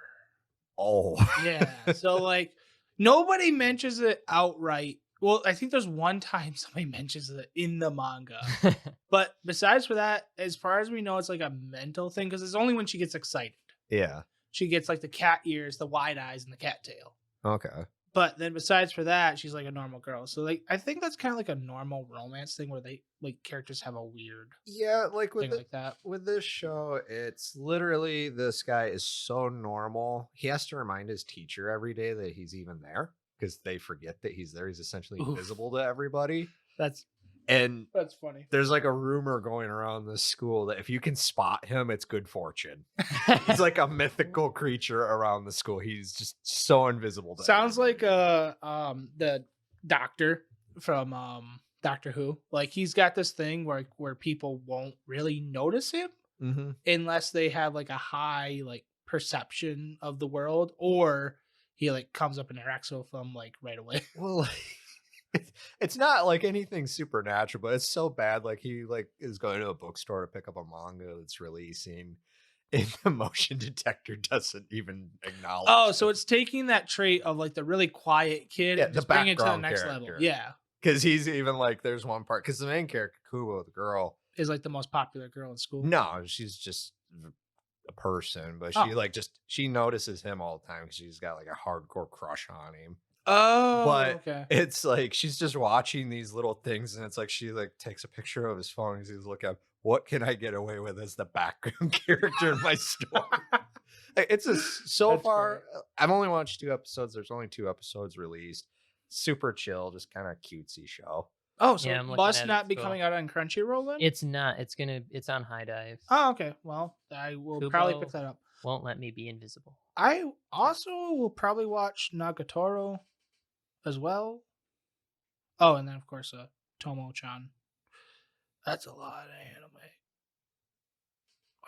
Oh. Yeah. So like nobody mentions it outright. Well, I think there's one time somebody mentions it in the manga. But besides for that, as far as we know, it's like a mental thing because it's only when she gets excited. Yeah. She gets like the cat ears, the wide eyes, and the cat tail. Okay. But then besides for that, she's like a normal girl. So like I think that's kind of like a normal romance thing where they like characters have a weird Yeah, like thing like that. with this show, it's literally this guy is so normal. He has to remind his teacher every day that he's even there because they forget that he's there. He's essentially Oof. invisible to everybody. That's And funny. there's like a rumor going around this school that if you can spot him, it's good fortune. He's like a mythical creature around the school. He's just so invisible. Sounds like the doctor from Doctor Who. Like he's got this thing where people won't really notice him unless they have like a high like perception of the world, or he like comes up and interacts with them like right away. Well, it's not like anything supernatural, but it's so bad. Like he like is going to a bookstore to pick up a manga that's releasing, and the motion detector doesn't even acknowledge. Oh, so it's taking that trait of like the really quiet kid and just bringing it to the next level. Yeah. Because he's even like, there's one part, because the main character, Kubo, the girl, is like the most popular girl in school. No, she's just a person, but she notices him all the time because she's got like a hardcore crush on him. Oh, but okay. It's like she's just watching these little things, and it's like she like takes a picture of his phone and he's looking up, what can I get away with as the background character in my story? It's so That's far. great. I've only watched 2 episodes. There's only 2 episodes released. Super chill, just kind of cutesy show. Oh, so Yeah, it I'm looking must at it, not be so- coming out on Crunchyroll then? It's not. It's on High Dive. Oh, okay. Well, I will probably Kubo pick that up. Won't let me be invisible. I also will probably watch Nagatoro as well. Oh, and then of course Tomo-chan. That's a lot of anime.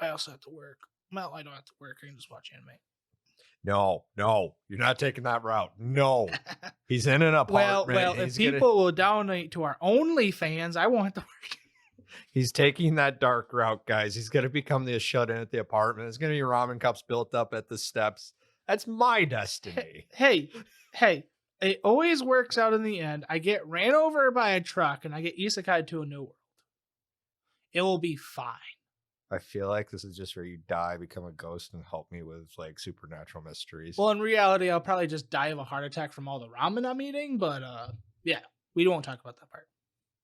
I also have to work. Well, I don't have to work. I can just watch anime. No, you're not taking that route. No, he's in an apartment. Well, if people will donate to our OnlyFans, I won't have to work. He's taking that dark route, guys. He's going to become the shut-in at the apartment. There's going to be ramen cups built up at the steps. That's my destiny. Hey, it always works out in the end. I get ran over by a truck and I get isekai to a new world. It will be fine. I feel like this is just where you die, become a ghost, and help me with like supernatural mysteries. Well, in reality, I'll probably just die of a heart attack from all the ramen I'm eating, but yeah, we won't talk about that part.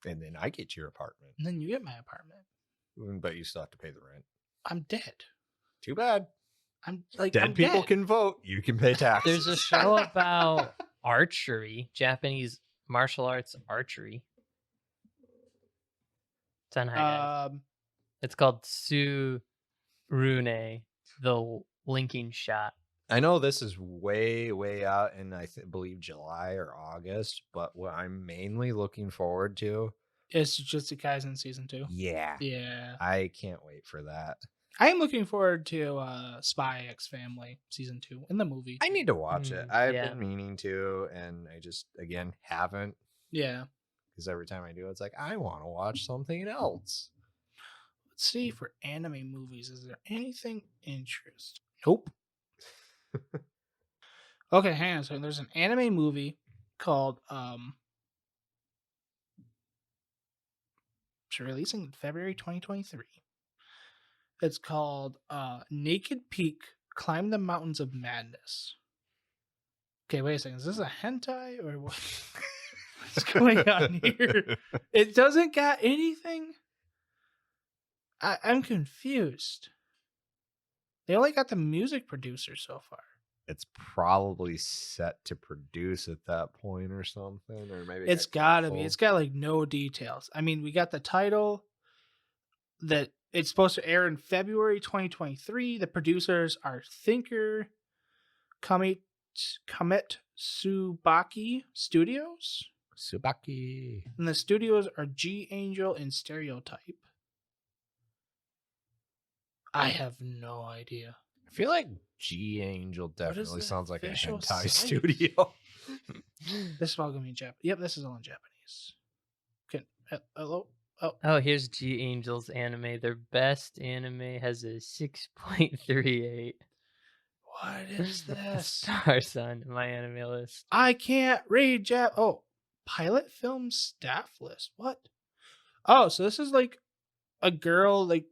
And then I get your apartment. And then you get my apartment. But you still have to pay the rent. I'm dead. Too bad. I'm like Dead I'm people dead. can vote. You can pay taxes. There's a show about archery, Japanese martial arts archery. It's on High Dive. It's called Surune, the linking shot. I know this is way, way out in, believe July or August, but what I'm mainly looking forward to is Jujutsu Kaisen season 2. Yeah. I can't wait for that. I am looking forward to Spy X Family season 2 in the movie. I need to watch it. I've been meaning to, and I just, again, haven't. Yeah. Because every time I do, it's like, I want to watch something else. Let's see for anime movies. Is there anything interesting? Nope. Okay, hang on a second. There's an anime movie called it's releasing in February 2023. It's called Naked Peak Climb the Mountains of Madness. Okay, wait a second. Is this a hentai or what? What's going on here? It doesn't got anything. I'm confused. They only got the music producer so far. It's probably set to produce at that point or something, or maybe It's gotta be. It's got like no details. I mean, we got the title that it's supposed to air in February 2023. The producers are Thinker, Comet Tsubaki Studios. Tsubaki. And the studios are G Angel and Stereotype. I have no idea. I feel like G Angel definitely sounds like a official hentai site? studio. This is all gonna be in Japanese. Yep, this is all in Japanese. Okay, hello. Oh, here's G Angel's anime. Their best anime has a 6.38 What is this? stars on my anime list. I can't read Jap. Oh, pilot film staff list. What? Oh, so this is like a girl, like,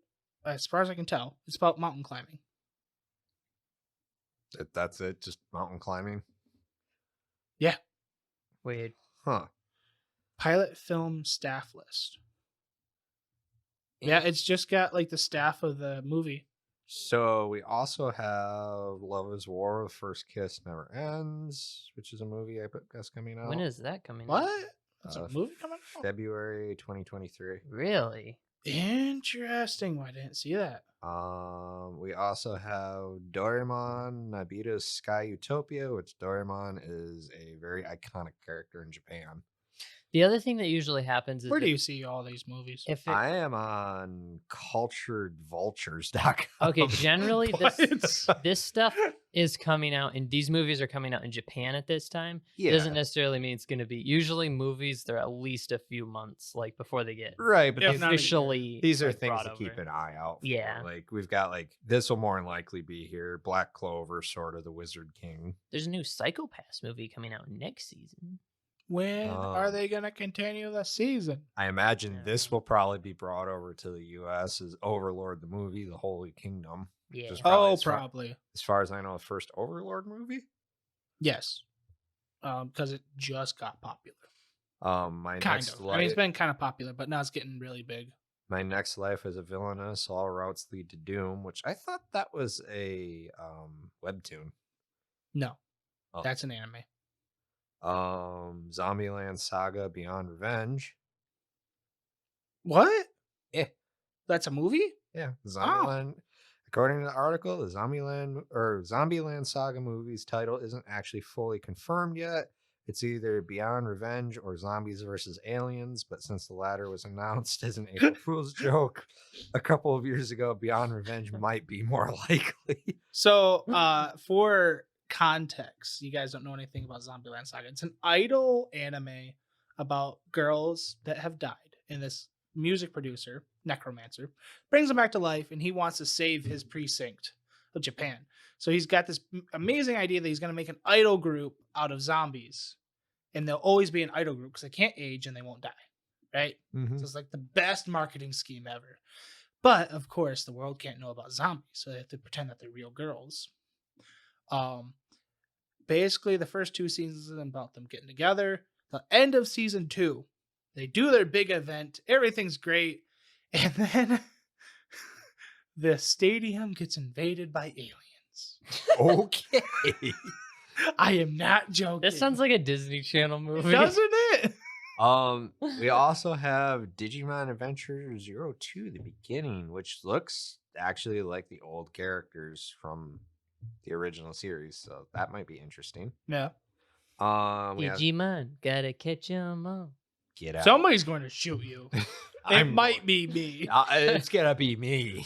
as far as I can tell, it's about mountain climbing. That's it. Just mountain climbing. Yeah. Weird. Huh. Pilot film staff list. Yeah, it's just got like the staff of the movie. So we also have Love is War, The First Kiss Never Ends, which is a movie I guess coming out. When is that coming out? What? That's a movie coming out? February 2023. Really? Interesting. Well, I didn't see that. We also have Doraemon Nobita's Sky Utopia, which Doraemon is a very iconic character in Japan. The other thing that usually happens is Where do you see all these movies? if it, I am on culturedvultures.com. okay, generally this What? this stuff is coming out, and these movies are coming out in Japan at this time. Yeah. It doesn't necessarily mean it's going to be. Usually, movies they're at least a few months like before they get Right, but If these, not a year. officially. these are like, things brought to keep over. an eye out for. Yeah. Like we've got like this will more than likely be here. Black Clover, sort of the Wizard King. There's a new Psycho-Pass movie coming out next season. When are Oh. they going to continue the season? I imagine Yeah. this will probably be brought over to the US as Overlord the movie, The Holy Kingdom. Yeah. Just probably Oh, as far- probably. As far as I know, the first Overlord movie. Yes. Because it just got popular. My Kind next of. I mean, it's life, been kind of popular, but now it's getting really big. my next life as a villainess, all routes lead to doom, which I thought that was a webtoon. No, Oh. that's an anime. Zombieland Saga Beyond Revenge. What? Yeah. That's a movie? Yeah, Zombieland. According to the article, the Zombieland Saga movie's title isn't actually fully confirmed yet. It's either Beyond Revenge or Zombies versus Aliens, but since the latter was announced as an April Fool's joke a couple of years ago, Beyond Revenge might be more likely. So, for context, you guys don't know anything about Zombieland Saga. It's an idol anime about girls that have died, and this music producer, necromancer, brings them back to life, and he wants to save his precinct of Japan. So he's got this amazing idea that he's going to make an idol group out of zombies, and they'll always be an idol group because they can't age and they won't die, right? Mhm. So it's like the best marketing scheme ever. But of course, the world can't know about zombies, so they have to pretend that they're real girls. Basically, the first two seasons is about them getting together. The end of season 2, they do their big event. Everything's great, and then the stadium gets invaded by aliens. Okay. I am not joking. This sounds like a Disney Channel movie. doesn't it? We also have Digimon Adventure 02, the beginning, which looks actually like the old characters from the original series, so that might be interesting. Yeah. We have Digimon, gotta catch 'em all. Get Out. Somebody's going to shoot you. It I'm- might be me. It's gonna be me.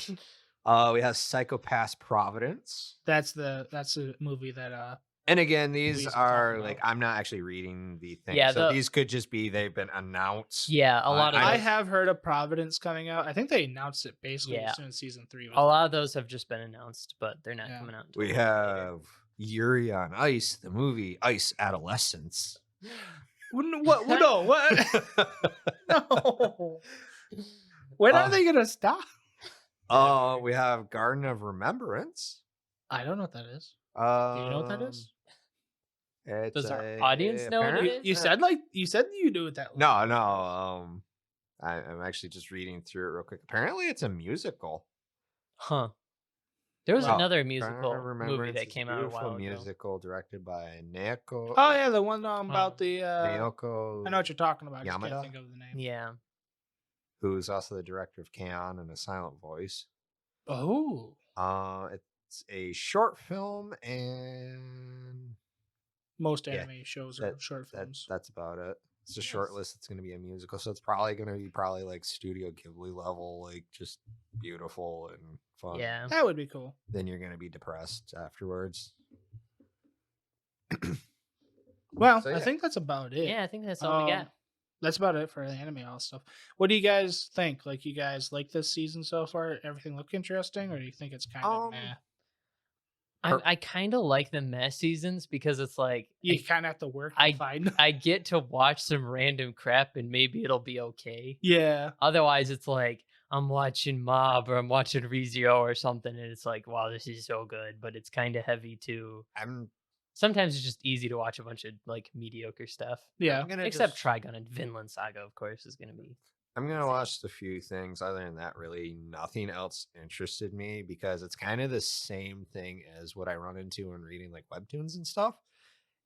We have Psycho-Pass Providence. That's a movie that And again, these Movies we're are talking like about. I'm not actually reading the thing. Yeah, so the- these could just be they've been announced. Yeah, a lot of I those, have heard of Providence coming out. I think they announced it basically Yeah. as soon as season 3 was a lot of those have just been announced, but they're not Yeah. coming out. Until We a little bit later. have Yuri on Ice, the movie Ice Adolescence. What? No, what? No. When are they gonna stop? We have Garden of Remembrance. I don't know what that is. Do Do you know what that is? Does our audience know what it is? You said you knew what that was. No. I'm actually just reading through it real quick. Apparently, it's a musical. Huh. There was Well, another Garden musical of movie Remembrance that is came out a beautiful while ago. musical directed by Naoko. Oh yeah, the one about the. Naoko. I know what you're talking about. I just Yamada? can't think of the name. Yeah. Who's also the director of K-On! And A Silent Voice. Oh, It's a short film, and most Yeah, anime shows are short films. that's about it. It's a short Nice. list. It's going to be a musical, so it's probably going to be like Studio Ghibli level, like just beautiful and fun. Yeah. That would be cool. Then you're going to be depressed afterwards. Well, So, I yeah. think that's about it. Yeah, I think that's all we got. That's about it for the anime all stuff. What do you guys think? Like, you guys like this season so far? Everything look interesting, or do you think it's kind of meh? I kind of like the meh seasons because it's like You kind of have to work I to find. I get to watch some random crap and maybe it'll be okay. Yeah, Otherwise, it's like I'm watching Mob or I'm watching ReZero or something, and it's like, wow, this is so good, but it's kind of heavy too. I'm Sometimes it's just easy to watch a bunch of like mediocre stuff. yeah. I'm gonna Except just, Trigun and Vinland Saga, of course, is gonna be. I'm gonna watch the few things. Other than that, really nothing else interested me because it's kind of the same thing as what I run into when reading like webtoons and stuff.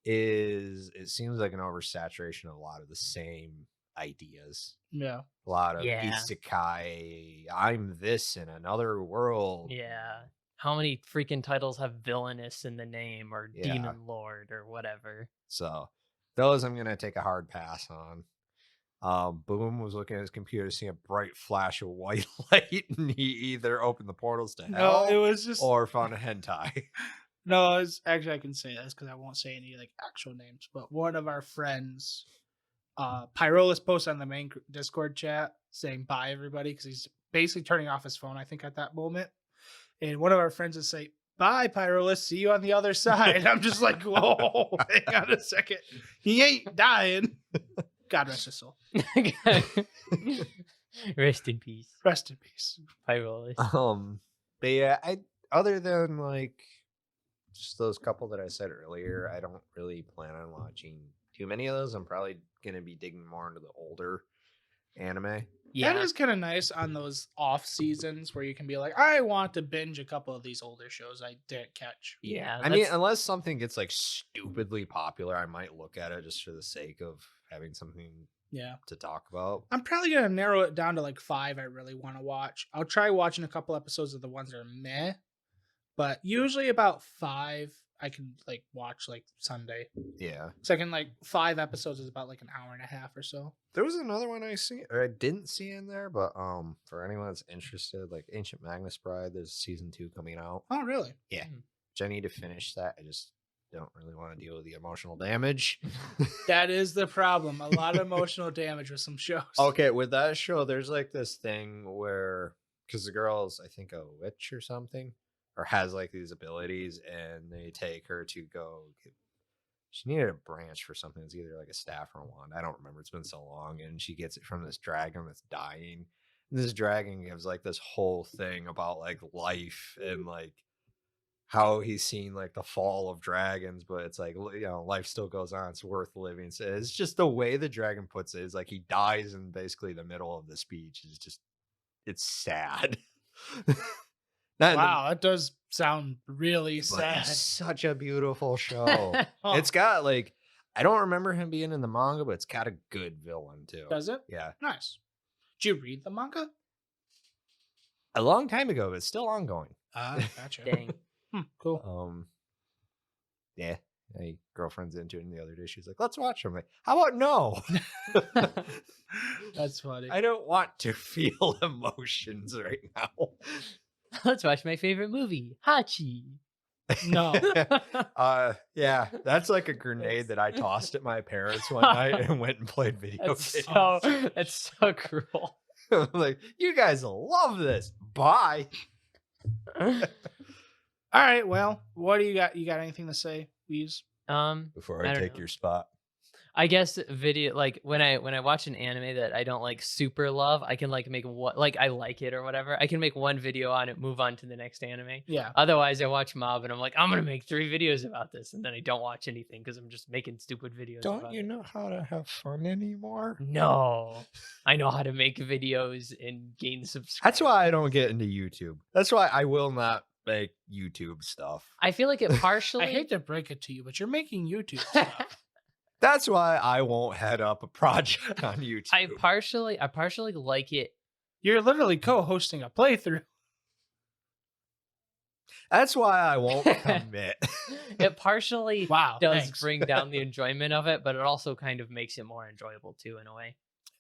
Is it seems like an oversaturation of a lot of the same ideas. Yeah. A lot of Yeah. isekai. I'm this in another world. Yeah. How many freaking titles have villainous in the name or Yeah. demon lord or whatever? So those I'm gonna take a hard pass on. Boom was looking at his computer, seeing a bright flash of white light, and he either opened the portals to No, hell it was just or found a hentai. no. It's actually, I can say this because I won't say any like actual names. But one of our friends, Pyrolis, posted on the main Discord chat saying bye everybody because he's basically turning off his phone. I think at that moment, and one of our friends would say, "Bye, Pyrolis. See you on the other side." I'm just like, whoa, hang on a second. He ain't dying. God rest his soul. Rest in peace, Rest in peace. Pyrolis. But yeah, I other than like just those couple that I said earlier, I don't really plan on watching too many of those. I'm probably gonna be digging more into the older anime. Yeah, That is kind of nice on those off seasons where you can be like, I want to binge a couple of these older shows I didn't catch. yeah. I mean, unless something gets like stupidly popular, I might look at it just for the sake of having something Yeah. to talk about. I'm probably going to narrow it down to like 5 I really want to watch. I'll try watching a couple episodes of the ones that are meh, but usually about 5 I can like watch like Sunday. Yeah. So I can like 5 episodes is about like an hour and a half or so. There was another one I didn't see in there, but for anyone that's interested, like Ancient Magnus Bride, there's season 2 coming out. Oh, really? Yeah. I need to finish that. I just don't really want to deal with the emotional damage. That is the problem. A lot of emotional damage with some shows. Okay, with that show, there's like this thing where because the girl's, I think, a witch or something, or has like these abilities, and they take her to go she needed a branch for something. It's either like a staff or a wand. I don't remember. It's been so long. And she gets it from this dragon that's dying. And this dragon gives like this whole thing about like life and like how he's seen like the fall of dragons, but it's like, you know, life still goes on. It's worth living. So it's just the way the dragon puts it is like he dies in basically the middle of the speech. It's just, it's sad. Wow, that does sound really But sad. it's such a beautiful show. Huh. It's got like, I don't remember him being in the manga, but it's got a good villain too. Does it? Yeah. Nice. Did you read the manga? A long time ago, but it's still ongoing. Ah, gotcha. Dang. Cool. Yeah. My girlfriend's into it, and the other day she was like, let's watch them. I'm like, how about no? That's funny. I don't want to feel emotions right now. Let's watch my favorite movie, Hachi. No. Yeah, that's like a grenade that I tossed at my parents one night and went and played video That's games. that's so cruel. I'm like, you guys will love this. Bye. All right. Well, what do you got? You got anything to say, please? Before I I don't take know. your spot. I guess video like when I watch an anime that I don't like super love, I can like make what like I like it or whatever. I can make one video on it, move on to the next anime. Yeah. Otherwise, I watch Mob and I'm like, I'm gonna make 3 videos about this, and then I don't watch anything because I'm just making stupid videos. Don't about you it. know how to have fun anymore? No, I know how to make videos and gain subscribers. That's why I don't get into YouTube. That's why I will not make YouTube stuff. I feel like it partially. I hate to break it to you, but you're making YouTube stuff. That's why I won't head up a project on YouTube. I partially like it. You're literally co-hosting a playthrough. That's why I won't commit. It partially Wow. does thanks. bring down the enjoyment of it, but it also kind of makes it more enjoyable too, in a way.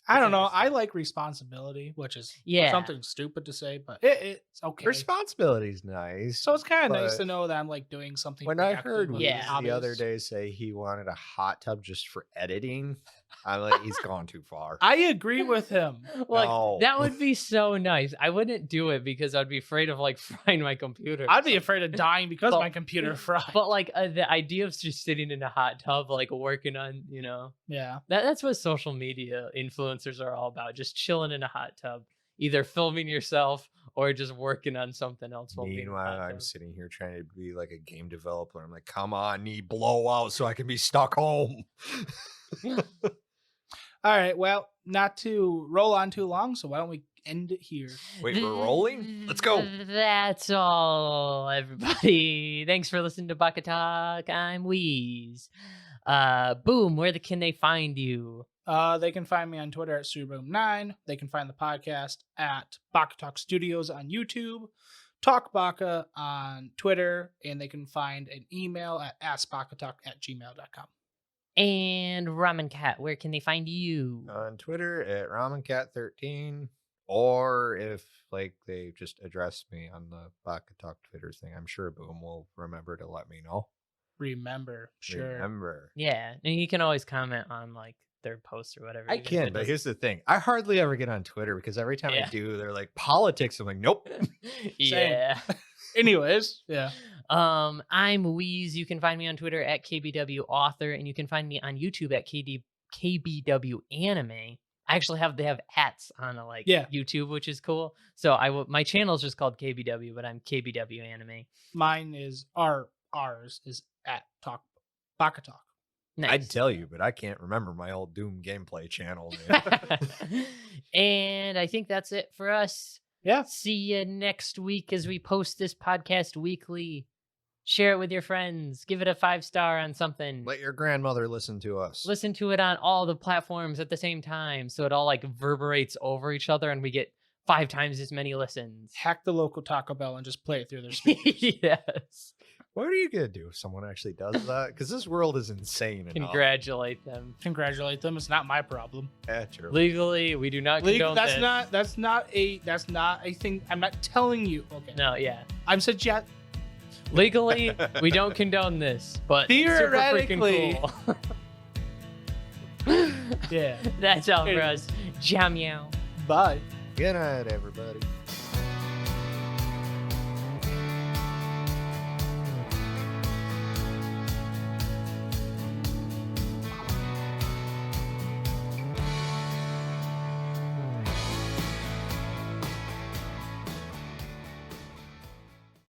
I don't know. interesting. I like responsibility, which is Yeah. something stupid to say, but it's okay. Responsibility's nice. So it's kind of nice but to know that I'm like doing something. when I productive heard with Yeah. Weez hobbies. the other day say he wanted a hot tub just for editing, I'm like, he's gone too far. I agree with him. Like No. that would be so nice. I wouldn't do it because I'd be afraid of like frying my computer. I'd be afraid of dying because But- my computer fried. But like the idea of just sitting in a hot tub, like working on, Yeah. that's what social media influencers are all about. Just chilling in a hot tub, either filming yourself or just working on something else. While being in a Meanwhile, hot I'm tub. sitting here trying to be like a game developer. I'm like, come on, need blowout so I can be stuck home. All right. Well, not to roll on too long, so why don't we end it here? Wait, we're rolling? Let's go. That's all, everybody. Thanks for listening to Baka-Talk. I'm Wheeze. Boom, can they find you? They can find me on Twitter at Subaru9. They can find the podcast at Baka-Talk Studios on YouTube, Talk Baka on Twitter, and they can find an email at askbakatalk@gmail.com. And Ramen Cat, where can they find you? On Twitter at RamenCat13. Or if like they just address me on the Baka-Talk Twitter thing, I'm sure Boom will remember to let me know. Remember, sure. Remember. Yeah, and you can always comment on like their posts or whatever. I even if can, it but doesn't- here's the thing. I hardly ever get on Twitter because every time Yeah. I do, they're like politics. I'm like, nope. yeah. Anyways, yeah. I'm Wheeze. You can find me on Twitter at KBW Author, and you can find me on YouTube at KBW Anime. I actually they have hats on YouTube, which is cool. So my channel is just called KBW, but I'm KBW Anime. Mine is ours is at Talk Baka-Talk. Nice. I'd tell you, but I can't remember my old Doom gameplay channel name. And I think that's it for us. Yeah. See you next week as we post this podcast weekly. Share it with your friends. Give it a 5-star on something. Let your grandmother listen to us. Listen to it on all the platforms at the same time, so it all like reverberates over each other, and we get 5 times as many listens. Hack the local Taco Bell and just play it through their speakers. Yes. What are you gonna do if someone actually does that? Because this world is insane. Congratulate them. Congratulate them. It's not my problem. Yeah, true. Legally, we do not condone That's this. not a thing. I'm not telling you. Okay. No, yeah. I'm suggest. Legally, we don't condone this, but Theoretically. super freaking cool. Yeah. That's all for us. Jam meow. Bye. Good night, everybody.